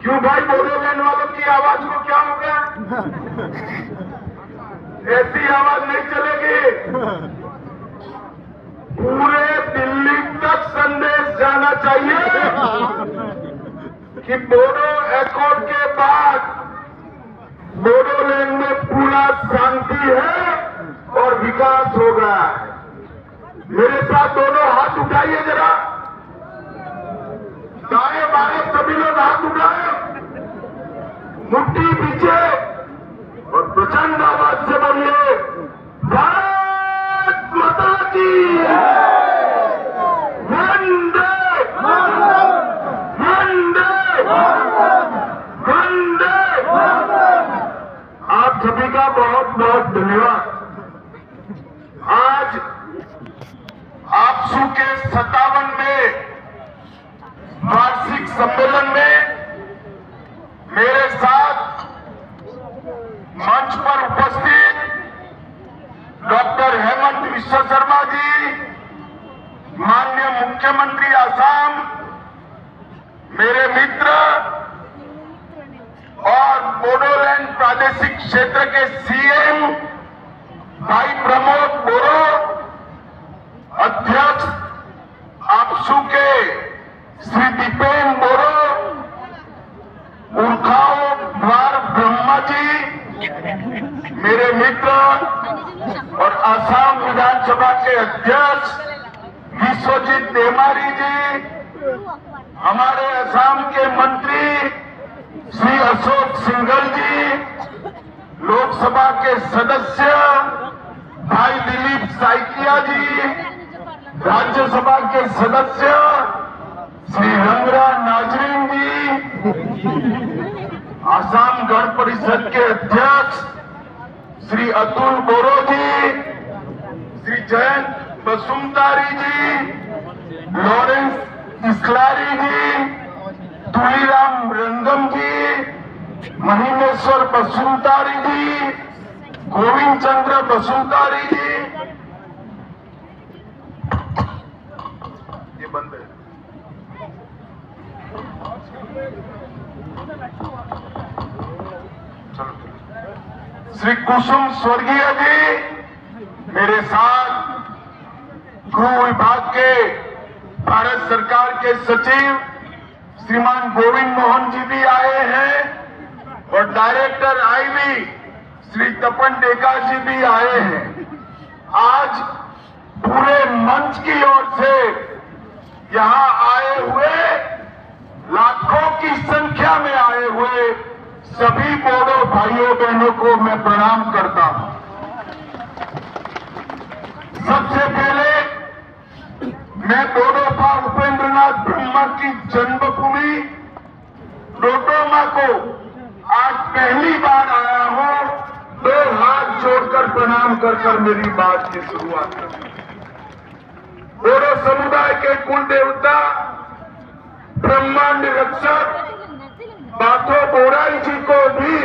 क्यों भाई, बोडोलैंड वालों की आवाज को क्या हो गया? ऐसी आवाज नहीं चलेगी। पूरे दिल्ली तक संदेश जाना चाहिए कि बोडो एकॉर्ड के बाद बोडोलैंड में पूरा शांति है और विकास हो गया है। मेरे साथ दोनों हाथ उठाइए जरा, दाएं बाएं सभी लोग हाथ उठाए, मुट्ठी पीछे और प्रचंड आवाज से बोलिए, भारत माता की वंदे वंदे वंदे। आप सभी का बहुत बहुत धन्यवाद। आज आपसू के 57वें वार्षिक सम्मेलन में मेरे साथ मंच पर उपस्थित डॉक्टर हेमंत विश्व शर्मा जी, माननीय मुख्यमंत्री असम, मेरे मित्र और बोडोलैंड प्रादेशिक क्षेत्र के सीएम भाई प्रमोद बोरो, अध्यक्ष आपसू के श्री दीपेन बोरो, उर्खाओ द्वार ब्रह्मा जी, मेरे मित्र और असम विधानसभा के अध्यक्ष विश्वजीत देमारी जी, हमारे असम के मंत्री श्री अशोक सिंघल जी, लोकसभा के सदस्य भाई दिलीप साइकिया जी, राज्यसभा के सदस्य श्री रंगरा नाजरीन जी, आसाम गण परिषद के अध्यक्ष श्री अतुल बोरो जी, श्री जयंत बसुमतारी जी, लॉरेंस इस्लारी जी, तुलीराम रंगम जी, महीनेश्वर बसुमतारी जी, गोविंद चंद्र बसुमतारी जी, ये बंद है। श्री कुसुम स्वर्गीय जी, मेरे साथ गृह विभाग के भारत सरकार के सचिव श्रीमान गोविंद मोहन जी भी आए हैं और डायरेक्टर आईवी श्री तपन टेका जी भी आए हैं। आज पूरे मंच की ओर से यहां आए हुए, लाखों की संख्या में आए हुए सभी बोडो भाइयों बहनों को मैं प्रणाम करता हूं। सबसे पहले मैं बोडोफा उपेंद्रनाथ ब्रह्मा की जन्मभूमि डोडोमा को आज पहली बार आया हूं, दो हाथ जोड़कर प्रणाम कर मेरी बात की शुरुआत करूं। बोडो समुदाय के कुल देवता ब्रह्मांड रक्षक बाथो बोराई जी को भी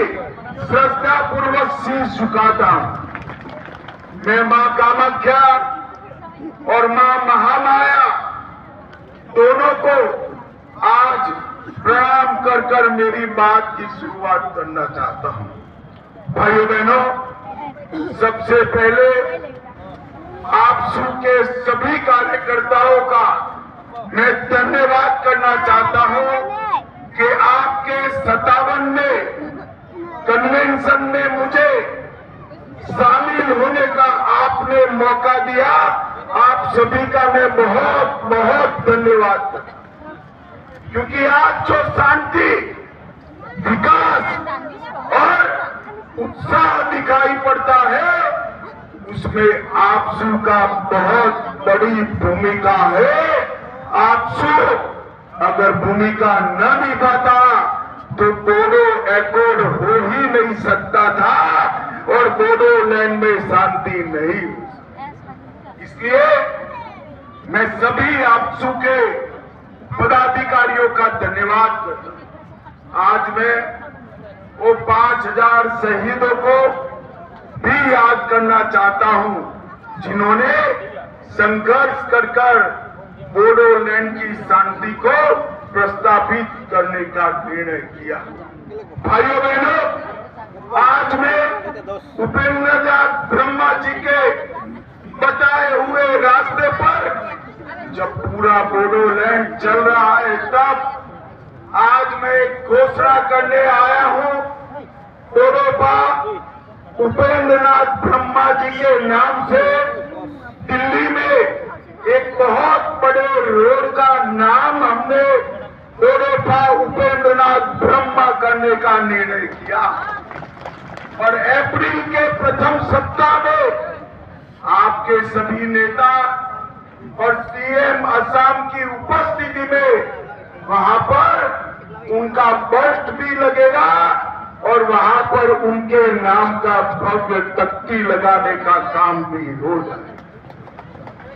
श्रद्धा पूर्वक शीश झुकाता हूं। मैं मां कामाख्या और मां महामाया दोनों को आज प्रणाम कर मेरी बात की शुरुआत करना चाहता हूं। भाइयों बहनों, सबसे पहले आपसू के सभी कार्यकर्ताओं का मैं धन्यवाद करना चाहता हूं कि आपके 57वें कन्वेंशन में मुझे शामिल होने का आपने मौका दिया। आप सभी का मैं बहुत बहुत धन्यवाद करता हूं, क्योंकि आज जो शांति, विकास और उत्साह दिखाई पड़ता है, उसमें आपसू का बहुत बड़ी भूमिका है। आपसू अगर भूमिका न निभाता तो बोडो एकॉर्ड हो ही नहीं सकता था और बोडोलैंड में शांति नहीं हो। इसलिए मैं सभी आपसू के पदाधिकारियों का धन्यवाद करता हूं। आज मैं वो 5000 शहीदों को भी याद करना चाहता हूं, जिन्होंने संघर्ष कर बोडोलैंड की शांति को प्रस्तावित करने का निर्णय किया। भाइयों बहनों, आज मैं उपेंद्रनाथ ब्रह्मा जी के बताए हुए रास्ते पर जब पूरा बोडोलैंड चल रहा है, तब आज मैं एक घोषणा करने आया हूं। बोडोपा उपेंद्रनाथ ब्रह्मा जी के नाम से दिल्ली में एक बहुत बड़े रोड का नाम हमने बोडोपा उपेंद्रनाथ ब्रह्मा करने का निर्णय किया और अप्रैल के प्रथम सप्ताह में आपके सभी नेता और सीएम असम की उपस्थिति में वहां पर उनका पोस्ट भी लगेगा और वहां पर उनके नाम का भव्य तख्ती लगाने का काम भी हो जाए।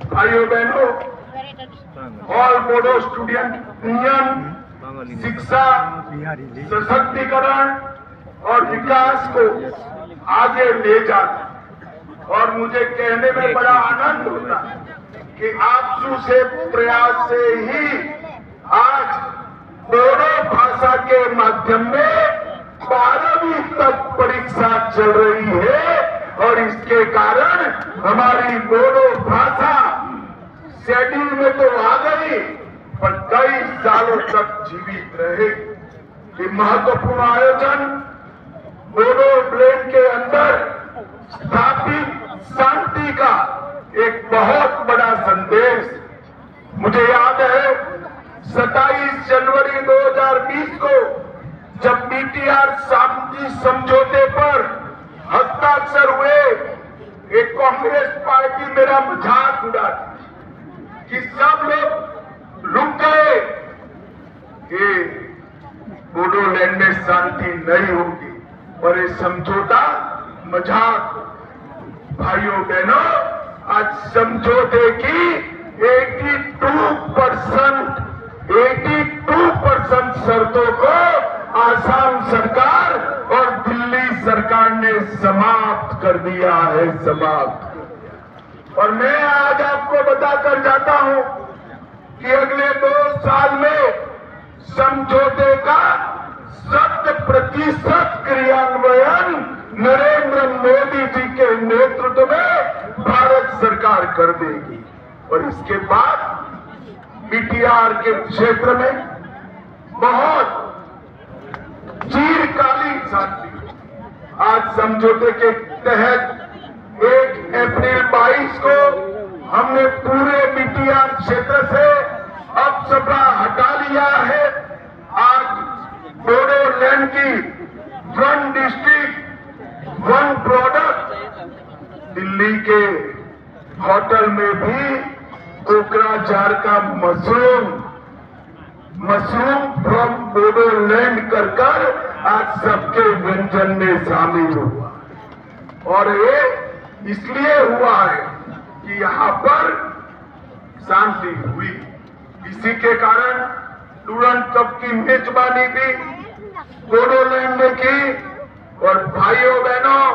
भाइयों बहनों, ऑल बोडो स्टूडेंट यूनियन शिक्षा, सशक्तिकरण और विकास को आगे ले जाता और मुझे कहने में बड़ा आनंद होता है कि आपसू से प्रयास से ही आज बोडो भाषा के माध्यम में 12वीं तक परीक्षा चल रही है और इसके कारण हमारी बोडो भाषा शेड्यूल में तो आ गई पर कई सालों तक जीवित रहे। ये महत्वपूर्ण आयोजन बोडोलैंड के अंदर स्थापित शांति का एक बहुत बड़ा संदेश। मुझे याद है 27 जनवरी 2020 को जब बीटीआर शांति समझौते पर हस्ताक्षर हुए, एक कांग्रेस पार्टी मेरा मजाक उड़ाती कि सब लोग रुक गए कि बोडोलैंड में शांति नहीं होगी और ये समझौता मजाक। भाइयों बहनों, आज समझौते की 82% शर्तों को आसाम सरकार और दिल्ली सरकार ने समाप्त कर दिया है, समाप्त। और मैं आज आपको बताकर जाता हूं कि अगले 2 साल में समझौते का 100% क्रियान्वयन नरेंद्र मोदी जी के नेतृत्व में भारत सरकार कर देगी और इसके बाद बीटीआर के क्षेत्र में बहुत चिरकालीन शांति। आज समझौते के तहत 1 अप्रैल 22 को हमने पूरे बीटीआर क्षेत्र से अपसपा हटा लिया है। आज बोडोलैंड की 1 डिस्ट्रिक्ट 1 प्रोडक्ट, दिल्ली के होटल में भी कोकराझार का मशरूम फ्रॉम बोडोलैंड कर आज सबके व्यंजन में शामिल हुआ और ये इसलिए हुआ है कि यहाँ पर शांति हुई। इसी के कारण डुरंड कप की मेजबानी भी बोडोलैंड ने की और भाइयों बहनों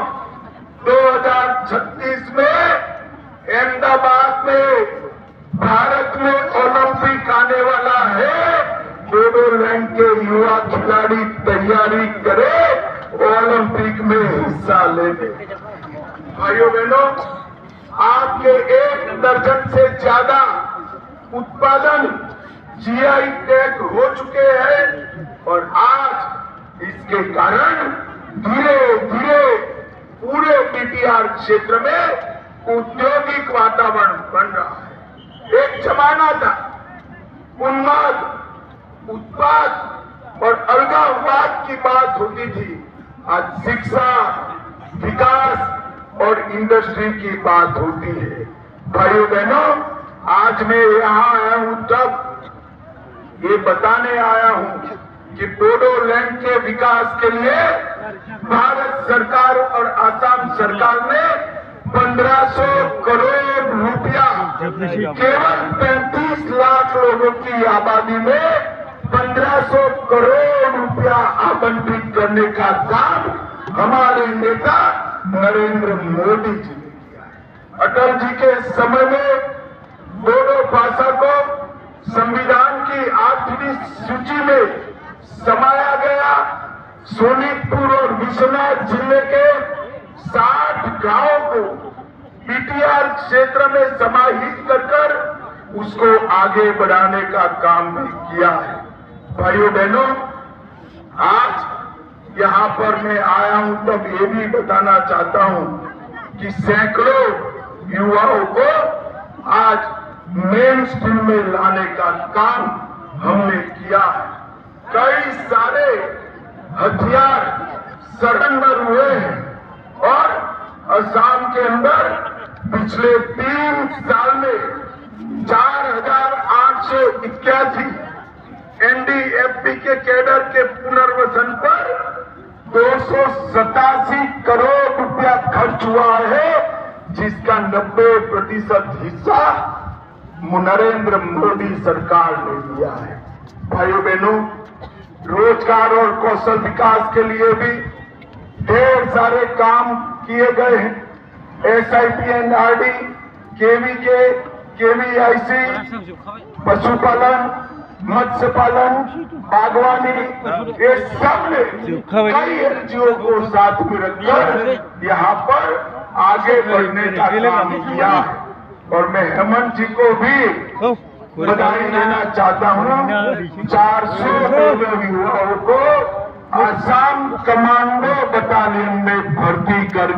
2036 में अहमदाबाद में भारत में ओलंपिक आने वाला है। बोडोलैंड के युवा खिलाड़ी तैयारी करे ओलंपिक में हिस्सा लेने। भाइयों बहनों, आपके 1 दर्जन से ज्यादा उत्पादन जीआई टैग हो चुके हैं और आज इसके कारण धीरे धीरे पूरे बीटीआर क्षेत्र में औद्योगिक वातावरण बन रहा है। एक जमाना था उन्माद, उत्पाद और अलगाववाद की बात होती थी। आज शिक्षा, विकास और इंडस्ट्री की बात होती है। भाइयों बहनों, आज मैं यहाँ आया हूँ तब ये बताने आया हूँ कि बोडोलैंड के विकास के लिए भारत सरकार और असम सरकार ने 1500 करोड़ रुपया केवल 35 लाख लोगों की आबादी में 1500 करोड़ रुपया आवंटित करने का काम हमारे नेता नरेंद्र मोदी जी ने किया है। अटल जी के समय में बोडो भाषा को संविधान की 8वीं सूची में समाया गया सोनीतपुर और विश्वनाथ जिले के 60 गांवों को पीटीआर क्षेत्र में समाहित कर उसको आगे बढ़ाने का काम भी किया है। भाइयों बहनों, आज यहाँ पर मैं आया हूं तब ये भी बताना चाहता हूं कि सैकड़ों युवाओं को आज मेन स्ट्रीम में लाने का काम हमने किया है। कई सारे हथियार सरेंडर हुए हैं और असम के अंदर पिछले 3 साल में 4,881 एनडीएफबी के कैडर के पुनर्वसन पर 287 करोड़ रुपया खर्च हुआ है, जिसका 90% हिस्सा नरेंद्र मोदी सरकार ने लिया है। भाइयों बहनों, रोजगार और कौशल विकास के लिए भी ढेर सारे काम किए गए हैं। SIP-NRD, KVK, KVIC, पशुपालन, मत्स्य पालन, बागवानी, ये सब ने कई एनजीओ को साथ में रखकर यहाँ पर आगे बढ़ने का काम किया है। और मैं हेमंत जी को भी बधाई देना चाहता हूँ। 400 युवाओं को असम कमांडो बटालियन में भर्ती कर